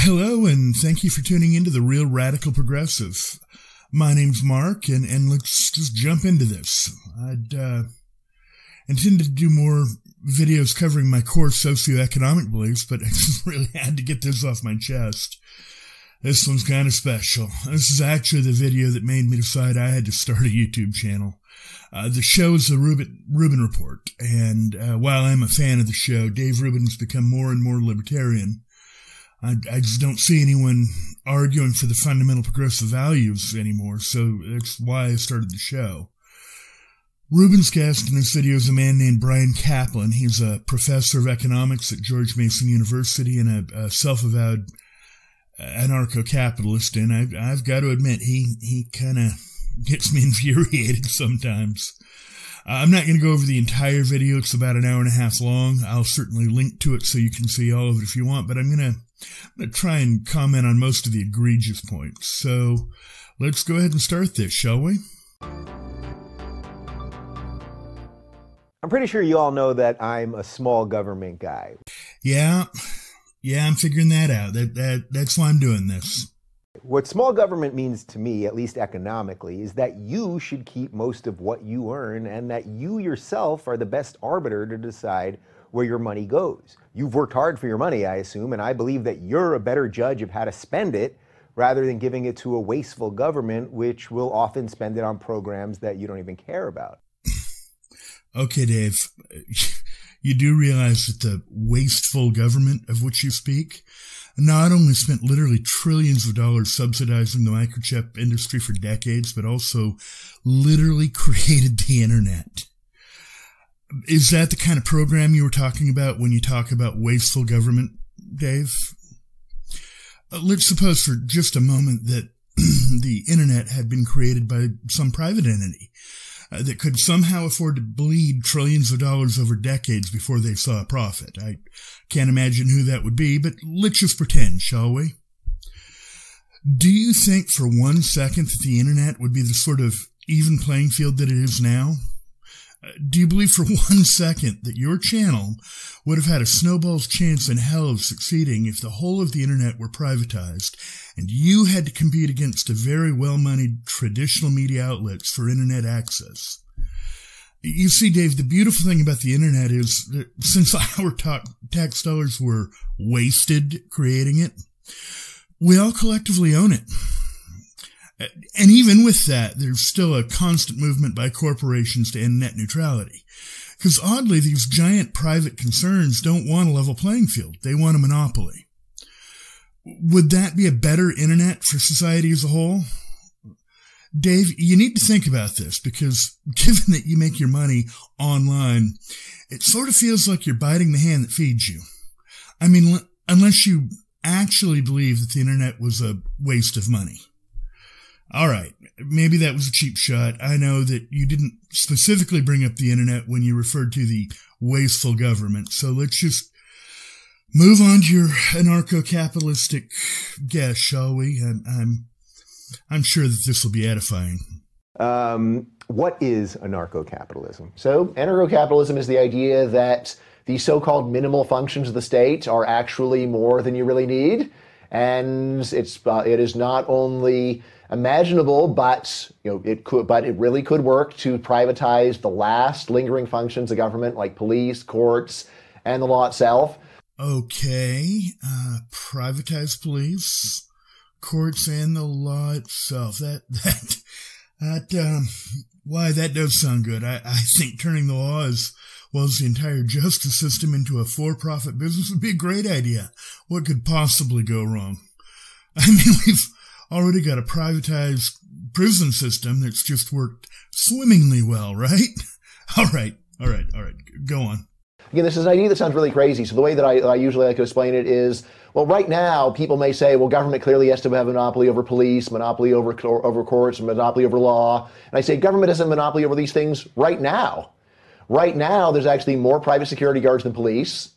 Hello, and thank you for tuning into The Real Radical Progressive. My name's Mark, and let's just jump into this. I'd intended to do more videos covering my core socioeconomic beliefs, but I just really had to get this off my chest. This one's kind of special. This is actually the video that made me decide I had to start a YouTube channel. The show is the Rubin Report, and while I'm a fan of the show, Dave Rubin has become more and more libertarian. I just don't see anyone arguing for the fundamental progressive values anymore, so that's why I started the show. Rubin's guest in this video is a man named Brian Caplan. He's a professor of economics at George Mason University and a self-avowed anarcho-capitalist, and I've got to admit, he kind of gets me infuriated sometimes. I'm not going to go over the entire video. It's about an hour and a half long. I'll certainly link to it so you can see all of it if you want, but I'm going to try and comment on most of the egregious points. So let's go ahead and start this, shall we? I'm pretty sure you all know that I'm a small government guy. Yeah, I'm figuring that out. That's why I'm doing this. What small government means to me, at least economically, is that you should keep most of what you earn and that you yourself are the best arbiter to decide where your money goes. You've worked hard for your money, I assume, and I believe that you're a better judge of how to spend it rather than giving it to a wasteful government, which will often spend it on programs that you don't even care about. Okay, Dave, you do realize that the wasteful government of which you speak not only spent literally trillions of dollars subsidizing the microchip industry for decades, but also literally created the internet. Is that the kind of program you were talking about when you talk about wasteful government, Dave? Let's suppose for just a moment that the internet had been created by some private entity that could somehow afford to bleed trillions of dollars over decades before they saw a profit. I can't imagine who that would be, but let's just pretend, shall we? Do you think for 1 second that the internet would be the sort of even playing field that it is now? Do you believe for 1 second that your channel would have had a snowball's chance in hell of succeeding if the whole of the internet were privatized and you had to compete against a very well-moneyed traditional media outlets for internet access? You see, Dave, the beautiful thing about the internet is that since our tax dollars were wasted creating it, we all collectively own it. And even with that, there's still a constant movement by corporations to end net neutrality. Because oddly, these giant private concerns don't want a level playing field. They want a monopoly. Would that be a better internet for society as a whole? Dave, you need to think about this, because given that you make your money online, it sort of feels like you're biting the hand that feeds you. I mean, unless you actually believe that the internet was a waste of money. All right, maybe that was a cheap shot. I know that you didn't specifically bring up the internet when you referred to the wasteful government, so let's just move on to your anarcho-capitalistic guess, shall we? I'm sure that this will be edifying. What is anarcho-capitalism? So anarcho-capitalism is the idea that the so-called minimal functions of the state are actually more than you really need, and it is not only imaginable, but it really could work to privatize the last lingering functions of government, like police, courts, and the law itself. Okay, privatize police, courts, and the law itself. Why, that does sound good. I think turning the law as well as the entire justice system into a for-profit business would be a great idea. What could possibly go wrong? I mean, we've already got a privatized prison system that's just worked swimmingly well, right? All right. Go on. Again, this is an idea that sounds really crazy. So the way that I usually like to explain it is, well, right now, people may say, well, government clearly has to have a monopoly over police, monopoly over courts, monopoly over law. And I say, government has a monopoly over these things right now. Right now, there's actually more private security guards than police.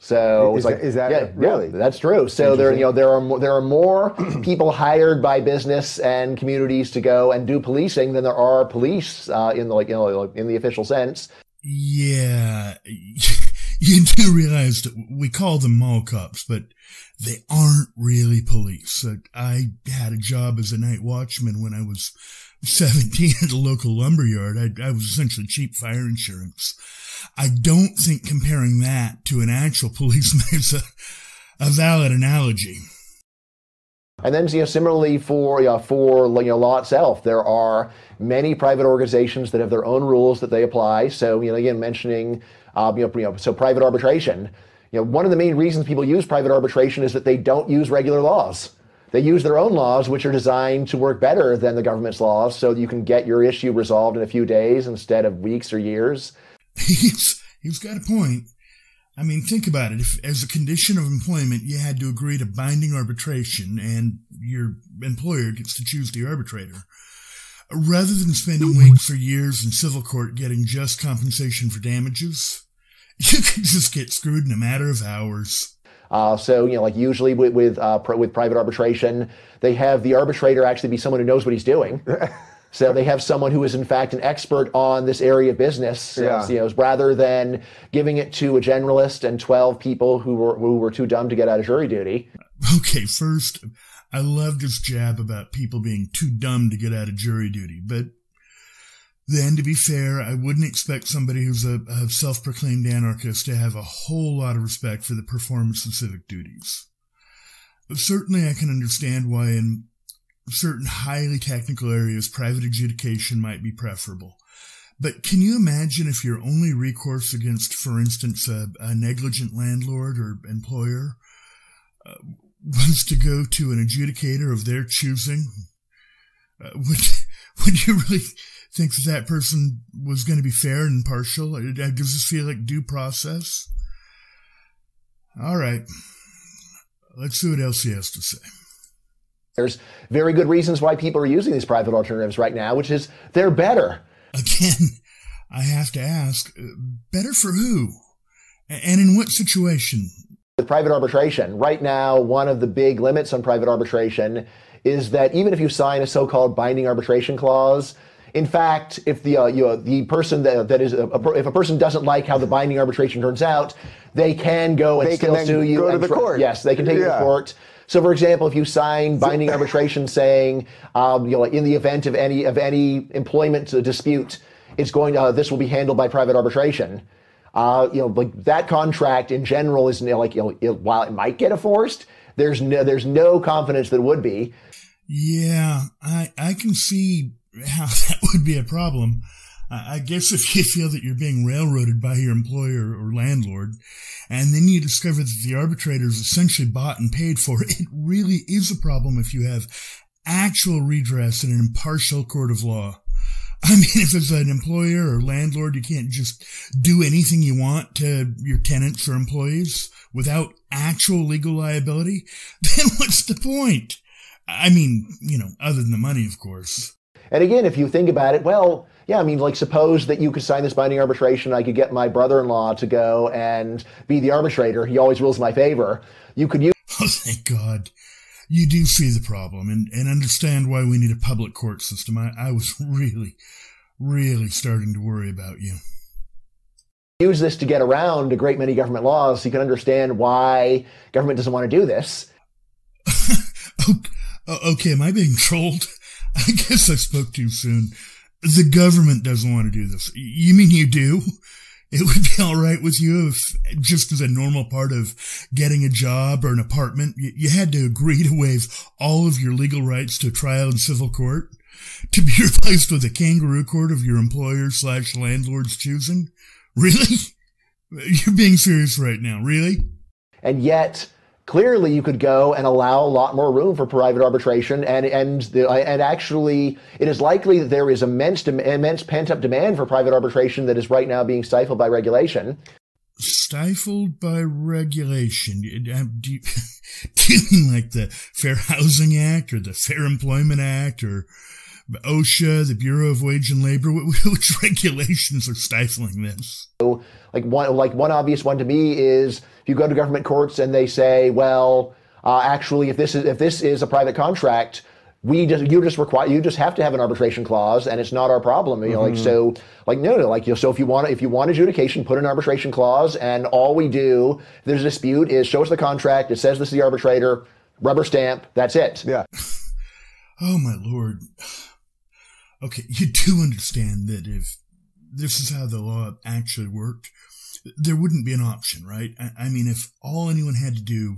So is that really? Yeah, that's true. So there are more people hired by business and communities to go and do policing than there are police in the official sense. Yeah, you do realize that we call them mall cops, but they aren't really Philly police. I had a job as a night watchman when I was 17 at a local lumberyard. I was essentially cheap fire insurance. I don't think comparing that to an actual policeman is a valid analogy. And then, similarly for law itself, there are many private organizations that have their own rules that they apply. So, again, mentioning, so private arbitration. One of the main reasons people use private arbitration is that they don't use regular laws. They use their own laws, which are designed to work better than the government's laws, so that you can get your issue resolved in a few days instead of weeks or years. He's got a point. I mean, think about it. If, as a condition of employment, you had to agree to binding arbitration and your employer gets to choose the arbitrator, rather than spending weeks or years in civil court getting just compensation for damages, you could just get screwed in a matter of hours. So, usually with private arbitration, they have the arbitrator actually be someone who knows what he's doing. So they have someone who is, in fact, an expert on this area of business, rather than giving it to a generalist and 12 people who were too dumb to get out of jury duty. Okay, first, I loved his jab about people being too dumb to get out of jury duty. But then, to be fair, I wouldn't expect somebody who's a self-proclaimed anarchist to have a whole lot of respect for the performance of civic duties. But certainly I can understand why in certain highly technical areas, private adjudication might be preferable. But can you imagine if your only recourse against, for instance, a negligent landlord or employer was to go to an adjudicator of their choosing? Would you really think that person was going to be fair and impartial? Does this feel like due process? All right. Let's see what else he has to say. There's very good reasons why people are using these private alternatives right now, which is they're better. Again, I have to ask, better for who? And in what situation? With private arbitration, right now, one of the big limits on private arbitration is that even if you sign a so-called binding arbitration clause, in fact, if the person if a person doesn't like how the binding arbitration turns out, they can go and still sue you. Go to the court. Yes, they can take it to court. So, for example, if you sign binding arbitration saying, in the event of any employment dispute, it's this will be handled by private arbitration. That contract in general is while it might get enforced, there's no confidence that it would be. Yeah, I can see how that would be a problem. I guess if you feel that you're being railroaded by your employer or landlord, and then you discover that the arbitrator is essentially bought and paid for, it really is a problem if you have actual redress in an impartial court of law. I mean, if as an employer or landlord, you can't just do anything you want to your tenants or employees without actual legal liability, then what's the point? I mean, other than the money, of course. And again, if you think about it, well, yeah, I mean, suppose that you could sign this binding arbitration. I could get my brother-in-law to go and be the arbitrator. He always rules in my favor. You could use... Oh, thank God. You do see the problem and understand why we need a public court system. I was really, really starting to worry about you. Use this to get around a great many government laws so you can understand why government doesn't want to do this. Okay, am I being trolled? I guess I spoke too soon. The government doesn't want to do this. You mean you do? It would be all right with you if, just as a normal part of getting a job or an apartment, you had to agree to waive all of your legal rights to trial in civil court to be replaced with a kangaroo court of your employer/landlord's choosing? Really? You're being serious right now, really? And yet, clearly, you could go and allow a lot more room for private arbitration, and actually, it is likely that there is immense pent-up demand for private arbitration that is right now being stifled by regulation. Stifled by regulation? Do you mean like the Fair Housing Act or the Fair Employment Act or OSHA, the Bureau of Wage and Labor? Which regulations are stifling this? So, one obvious one to me is if you go to government courts and they say, well, actually, if this is a private contract, you just have to have an arbitration clause, and it's not our problem. So if you want adjudication, put an arbitration clause, and all we do if there's a dispute is show us the contract. It says this is the arbitrator. rubber stamp, that's it. Yeah. Oh, my Lord. Okay, you do understand that if this is how the law actually worked, there wouldn't be an option, right? I mean, if all anyone had to do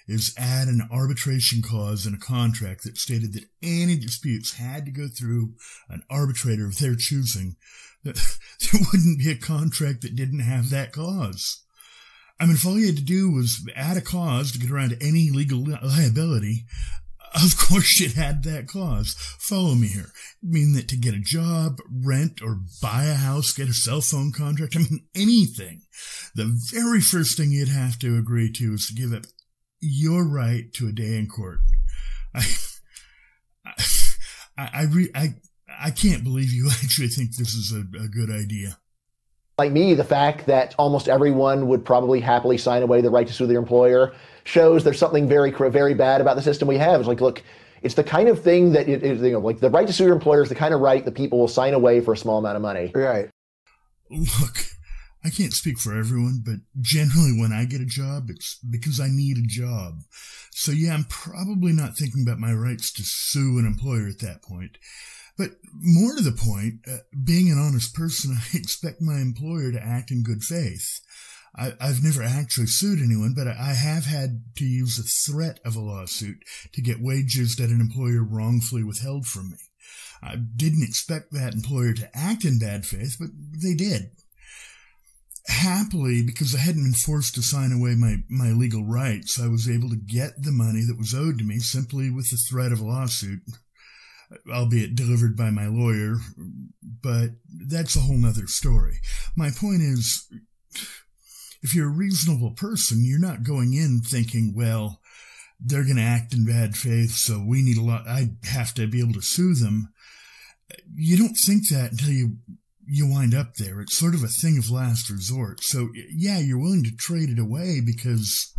is add an arbitration clause in a contract that stated that any disputes had to go through an arbitrator of their choosing, there wouldn't be a contract that didn't have that clause. I mean, if all you had to do was add a clause to get around any legal liability, of course you'd add that clause. Follow me here. I mean that to get a job, rent, or buy a house, get a cell phone contract, I mean anything, the very first thing you'd have to agree to is to give up your right to a day in court. I can't believe you actually think this is a good idea. Like me, the fact that almost everyone would probably happily sign away the right to sue their employer shows there's something very, very bad about the system we have. It's like, look, it's the kind of thing that, like the right to sue your employer is the kind of right that people will sign away for a small amount of money. Right. Look, I can't speak for everyone, but generally when I get a job, it's because I need a job. So yeah, I'm probably not thinking about my rights to sue an employer at that point. But more to the point, being an honest person, I expect my employer to act in good faith. I've never actually sued anyone, but I have had to use the threat of a lawsuit to get wages that an employer wrongfully withheld from me. I didn't expect that employer to act in bad faith, but they did. Happily, because I hadn't been forced to sign away my legal rights, I was able to get the money that was owed to me simply with the threat of a lawsuit, albeit delivered by my lawyer, but that's a whole nother story. My point is, if you're a reasonable person, you're not going in thinking, well, they're going to act in bad faith, so we need I have to be able to sue them. You don't think that until you wind up there. It's sort of a thing of last resort. So, yeah, you're willing to trade it away because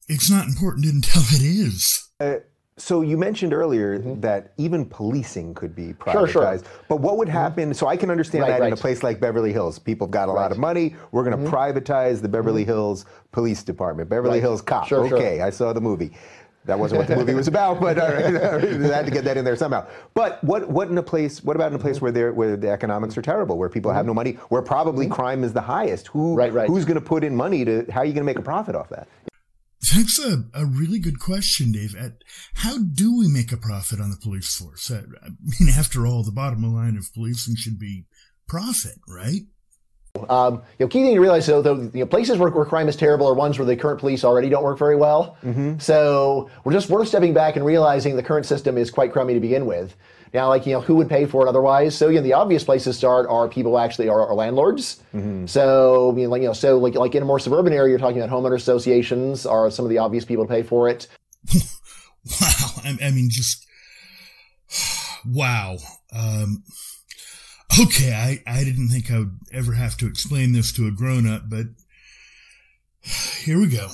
it's not important until it is. So you mentioned earlier that even policing could be privatized. Sure. But what would happen, so I can understand that in a place like Beverly Hills. People have got a lot of money. We're going to privatize the Beverly Hills Police Department. Beverly Hills Cop. Okay, I saw the movie. That wasn't what the movie was about, but I had to get that in there somehow. But what about in a place where the economics are terrible, where people have no money, where probably crime is the highest? Who's going to put in money how are you going to make a profit off that? That's a really good question, Dave. How do we make a profit on the police force? I mean, after all, the bottom line of policing should be profit, right? Key thing to realize, though, places where crime is terrible are ones where the current police already don't work very well. So we're stepping back and realizing the current system is quite crummy to begin with. Now, who would pay for it otherwise? So, the obvious place to start are people actually are landlords. So, like in a more suburban area, you're talking about homeowner associations are some of the obvious people to pay for it. Wow. I mean, just, wow. Okay, I didn't think I would ever have to explain this to a grown-up, but here we go.